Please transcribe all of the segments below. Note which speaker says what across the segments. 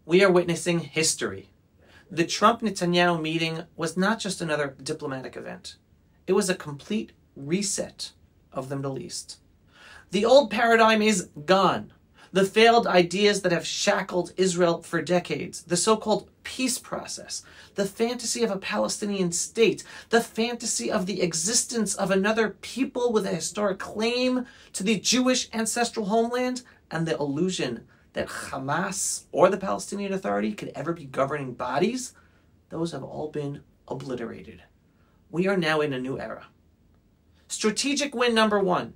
Speaker 1: We are witnessing history. The Trump-Netanyahu meeting was not just another diplomatic event. It was a complete reset of the Middle East. The old paradigm is gone. The failed ideas that have shackled Israel for decades, the so-called peace process, the fantasy of a Palestinian state, the fantasy of the existence of another people with a historic claim to the Jewish ancestral homeland, and the illusion that Hamas or the Palestinian Authority could ever be governing bodies, those have all been obliterated. We are now in a new era. Strategic win number one.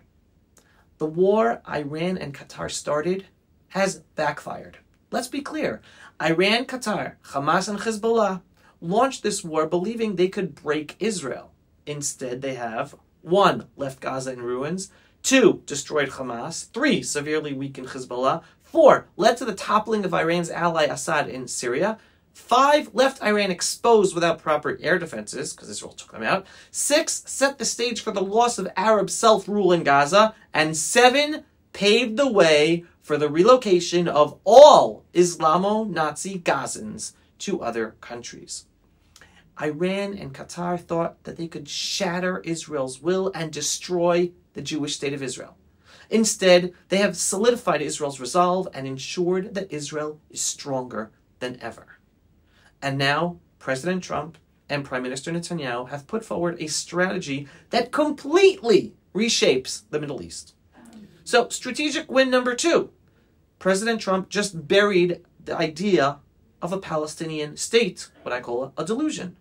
Speaker 1: The war Iran and Qatar started has backfired. Let's be clear. Iran, Qatar, Hamas, and Hezbollah launched this war believing they could break Israel. Instead, they have 1. Left Gaza in ruins, 2. Destroyed Hamas, 3. Severely weakened Hezbollah, 4. Led to the toppling of Iran's ally Assad in Syria, 5. Left Iran exposed without proper air defenses, because Israel took them out, 6. Set the stage for the loss of Arab self-rule in Gaza, and 7. Paved the way for the relocation of all Islamo-Nazi Gazans to other countries. Iran and Qatar thought that they could shatter Israel's will and destroy the Jewish state of Israel. Instead, they have solidified Israel's resolve and ensured that Israel is stronger than ever. And now, President Trump and Prime Minister Netanyahu have put forward a strategy that completely reshapes the Middle East. So, strategic win number 2. President Trump just buried the idea of a Palestinian state, what I call a delusion.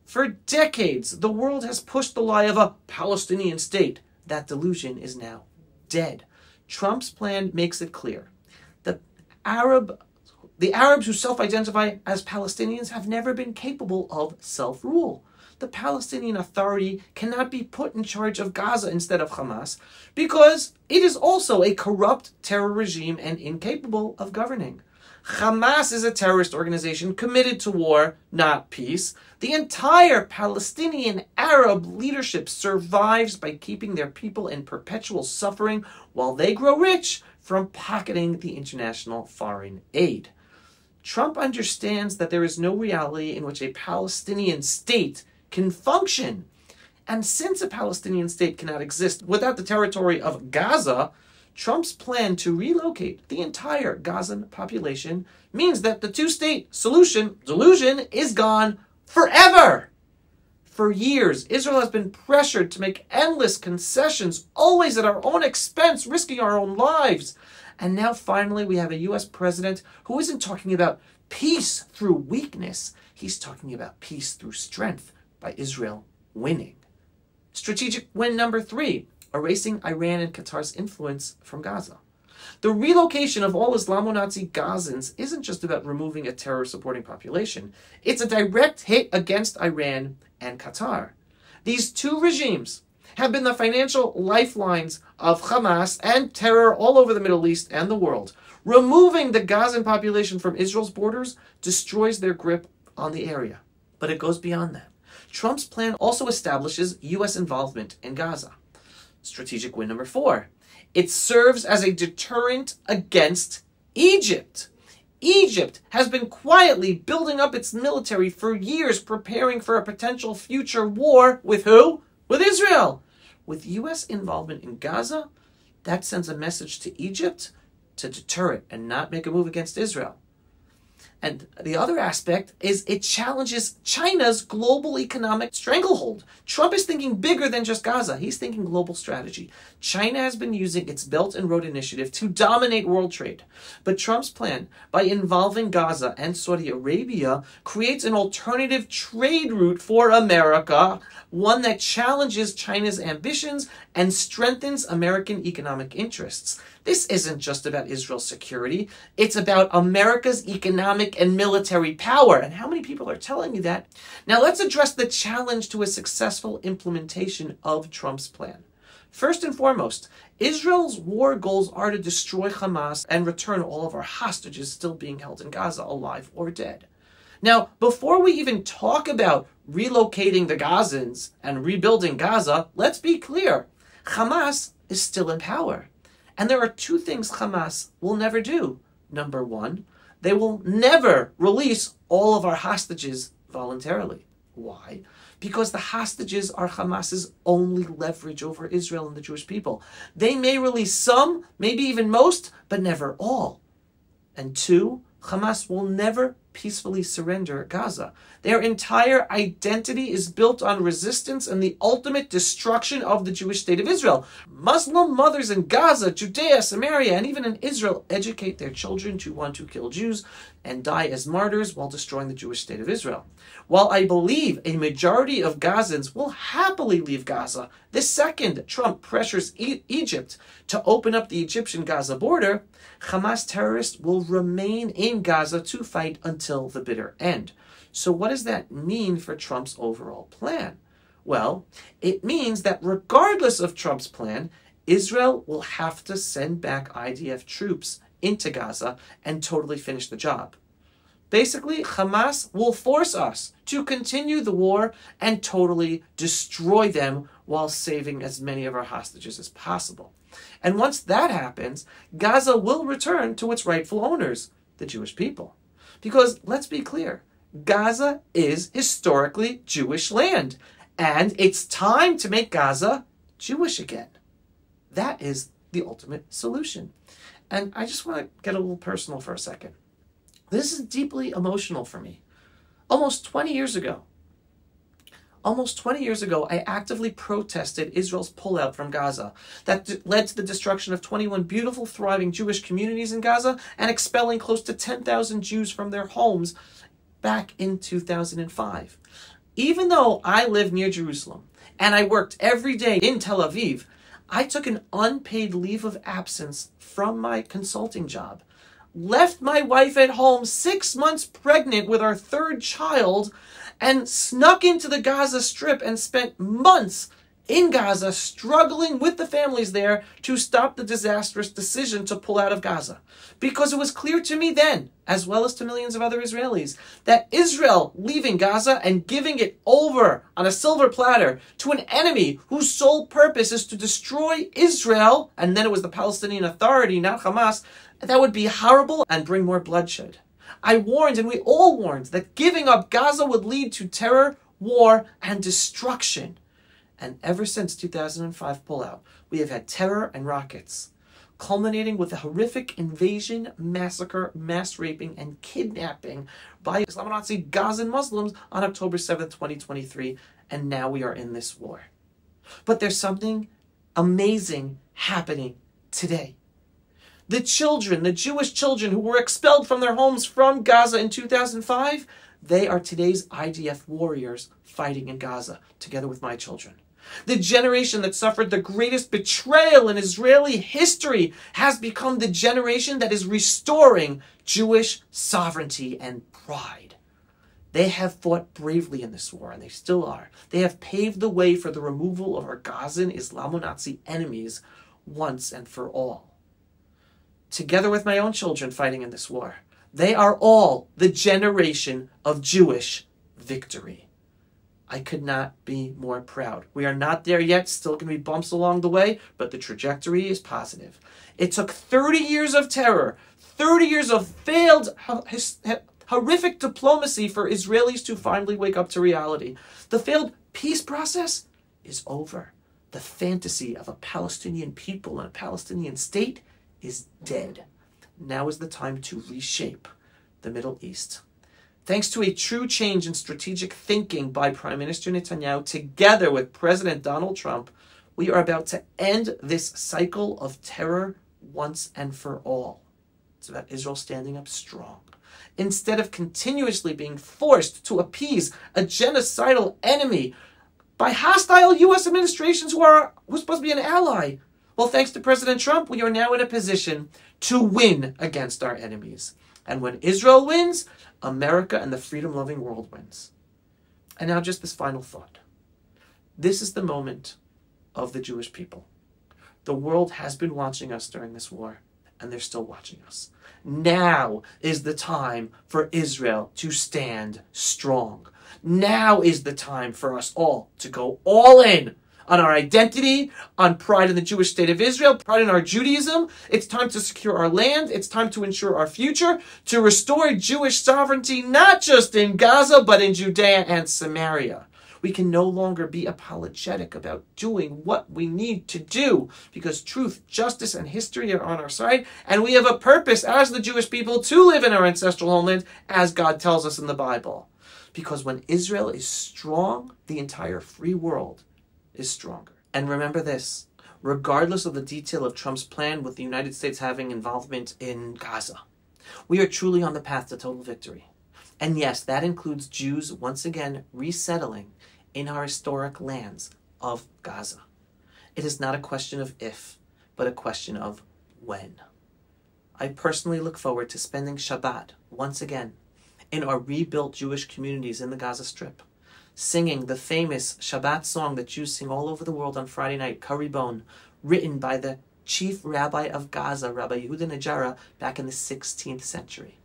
Speaker 1: For decades, the world has pushed the lie of a Palestinian state. That delusion is now dead. Trump's plan makes it clear. The Arabs who self-identify as Palestinians have never been capable of self-rule. The Palestinian Authority cannot be put in charge of Gaza instead of Hamas because it is also a corrupt terror regime and incapable of governing. Hamas is a terrorist organization committed to war, not peace. The entire Palestinian Arab leadership survives by keeping their people in perpetual suffering while they grow rich from pocketing the international foreign aid. Trump understands that there is no reality in which a Palestinian state can function. And since a Palestinian state cannot exist without the territory of Gaza, Trump's plan to relocate the entire Gazan population means that the two-state delusion is gone forever. For years, Israel has been pressured to make endless concessions, always at our own expense, risking our own lives. And now finally we have a U.S. president who isn't talking about peace through weakness. He's talking about peace through strength by Israel winning. Strategic win number 3. Erasing Iran and Qatar's influence from Gaza. The relocation of all Islamo-Nazi Gazans isn't just about removing a terror-supporting population. It's a direct hit against Iran and Qatar. These two regimes have been the financial lifelines of Hamas and terror all over the Middle East and the world. Removing the Gazan population from Israel's borders destroys their grip on the area. But it goes beyond that. Trump's plan also establishes U.S. involvement in Gaza. Strategic win number 4. It serves as a deterrent against Egypt. Egypt has been quietly building up its military for years, preparing for a potential future war with who? With Israel. With U.S. involvement in Gaza, that sends a message to Egypt to deter it and not make a move against Israel. And the other aspect is it challenges China's global economic stranglehold. Trump is thinking bigger than just Gaza. He's thinking global strategy. China has been using its Belt and Road Initiative to dominate world trade. But Trump's plan, by involving Gaza and Saudi Arabia, creates an alternative trade route for America, one that challenges China's ambitions and strengthens American economic interests. This isn't just about Israel's security. It's about America's economic and military power. And how many people are telling you that? Now let's address the challenge to a successful implementation of Trump's plan. First and foremost, Israel's war goals are to destroy Hamas and return all of our hostages still being held in Gaza, alive or dead. Now, before we even talk about relocating the Gazans and rebuilding Gaza, let's be clear. Hamas is still in power. And there are two things Hamas will never do. Number one, they will never release all of our hostages voluntarily. Why? Because the hostages are Hamas's only leverage over Israel and the Jewish people. They may release some, maybe even most, but never all. And two, Hamas will never peacefully surrender Gaza. Their entire identity is built on resistance and the ultimate destruction of the Jewish state of Israel. Muslim mothers in Gaza, Judea, Samaria, and even in Israel educate their children to want to kill Jews and die as martyrs while destroying the Jewish state of Israel. While I believe a majority of Gazans will happily leave Gaza the second Trump pressures Egypt to open up the Egyptian-Gaza border, Hamas terrorists will remain in Gaza to fight until the bitter end. So what does that mean for Trump's overall plan? Well, it means that regardless of Trump's plan, Israel will have to send back IDF troops into Gaza and totally finish the job. Basically, Hamas will force us to continue the war and totally destroy them while saving as many of our hostages as possible. And once that happens, Gaza will return to its rightful owners, the Jewish people. Because, let's be clear, Gaza is historically Jewish land, and it's time to make Gaza Jewish again. That is the ultimate solution. And I just want to get a little personal for a second. This is deeply emotional for me. Almost 20 years ago, I actively protested Israel's pullout from Gaza that led to the destruction of 21 beautiful, thriving Jewish communities in Gaza and expelling close to 10,000 Jews from their homes back in 2005. Even though I live near Jerusalem and I worked every day in Tel Aviv, I took an unpaid leave of absence from my consulting job, left my wife at home 6 months pregnant with our third child, and snuck into the Gaza Strip and spent months in Gaza struggling with the families there to stop the disastrous decision to pull out of Gaza. Because it was clear to me then, as well as to millions of other Israelis, that Israel leaving Gaza and giving it over on a silver platter to an enemy whose sole purpose is to destroy Israel, and then it was the Palestinian Authority, not Hamas, that would be horrible and bring more bloodshed. I warned, and we all warned, that giving up Gaza would lead to terror, war, and destruction. And ever since 2005 pullout, we have had terror and rockets, culminating with a horrific invasion, massacre, mass raping, and kidnapping by Islamo-Nazi Gazan Muslims on October 7th, 2023, and now we are in this war. But there's something amazing happening today. The children, the Jewish children who were expelled from their homes from Gaza in 2005, they are today's IDF warriors fighting in Gaza, together with my children. The generation that suffered the greatest betrayal in Israeli history has become the generation that is restoring Jewish sovereignty and pride. They have fought bravely in this war, and they still are. They have paved the way for the removal of our Gazan Islamo-Nazi enemies once and for all. Together with my own children fighting in this war, they are all the generation of Jewish victory. I could not be more proud. We are not there yet, still going to be bumps along the way, but the trajectory is positive. It took 30 years of terror, 30 years of failed, horrific diplomacy for Israelis to finally wake up to reality. The failed peace process is over. The fantasy of a Palestinian people and a Palestinian state is dead. Now is the time to reshape the Middle East. Thanks to a true change in strategic thinking by Prime Minister Netanyahu, together with President Donald Trump, we are about to end this cycle of terror once and for all. It's about Israel standing up strong. Instead of continuously being forced to appease a genocidal enemy by hostile U.S. administrations who are supposed to be an ally. Well, thanks to President Trump, we are now in a position to win against our enemies. And when Israel wins, America and the freedom-loving world wins. And now just this final thought. This is the moment of the Jewish people. The world has been watching us during this war, and they're still watching us. Now is the time for Israel to stand strong. Now is the time for us all to go all in on our identity, on pride in the Jewish state of Israel, pride in our Judaism. It's time to secure our land. It's time to ensure our future, to restore Jewish sovereignty, not just in Gaza, but in Judea and Samaria. We can no longer be apologetic about doing what we need to do because truth, justice, and history are on our side, and we have a purpose as the Jewish people to live in our ancestral homeland as God tells us in the Bible. Because when Israel is strong, the entire free world is stronger. And remember this, regardless of the detail of Trump's plan with the United States having involvement in Gaza, we are truly on the path to total victory. And yes, that includes Jews once again resettling in our historic lands of Gaza. It is not a question of if, but a question of when. I personally look forward to spending Shabbat once again in our rebuilt Jewish communities in the Gaza Strip, singing the famous Shabbat song that Jews sing all over the world on Friday night, Karibon, written by the chief rabbi of Gaza, Rabbi Yehuda Najara, back in the 16th century.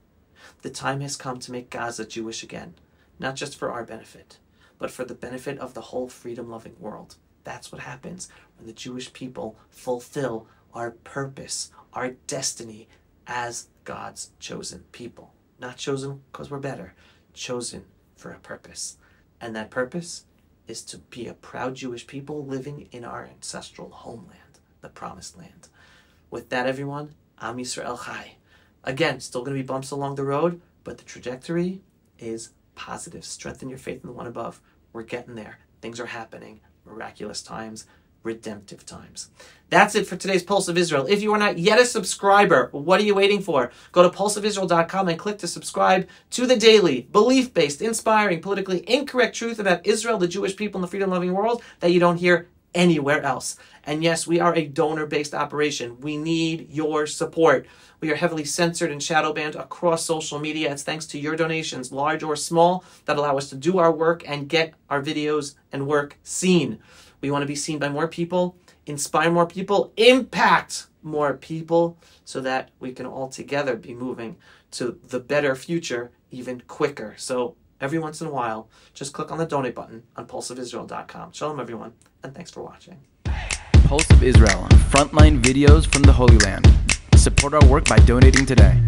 Speaker 1: The time has come to make Gaza Jewish again, not just for our benefit, but for the benefit of the whole freedom-loving world. That's what happens when the Jewish people fulfill our purpose, our destiny as God's chosen people. Not chosen because we're better, chosen for a purpose. And that purpose is to be a proud Jewish people living in our ancestral homeland, the Promised Land. With that, everyone, Am Yisrael Chai. Again, still going to be bumps along the road, but the trajectory is positive. Strengthen your faith in the one above. We're getting there. Things are happening. Miraculous times. Redemptive times. That's it for today's Pulse of Israel. If you are not yet a subscriber, what are you waiting for? Go to pulseofisrael.com and click to subscribe to the daily, belief-based, inspiring, politically incorrect truth about Israel, the Jewish people, and the freedom-loving world that you don't hear anywhere else. And yes, we are a donor-based operation. We need your support. We are heavily censored and shadow banned across social media. It's thanks to your donations, large or small, that allow us to do our work and get our videos and work seen. We want to be seen by more people, inspire more people, impact more people, so that we can all together be moving to the better future even quicker. So every once in a while, just click on the donate button on pulseofisrael.com. Shalom, everyone, and thanks for watching.
Speaker 2: Pulse of Israel, frontline videos from the Holy Land. Support our work by donating today.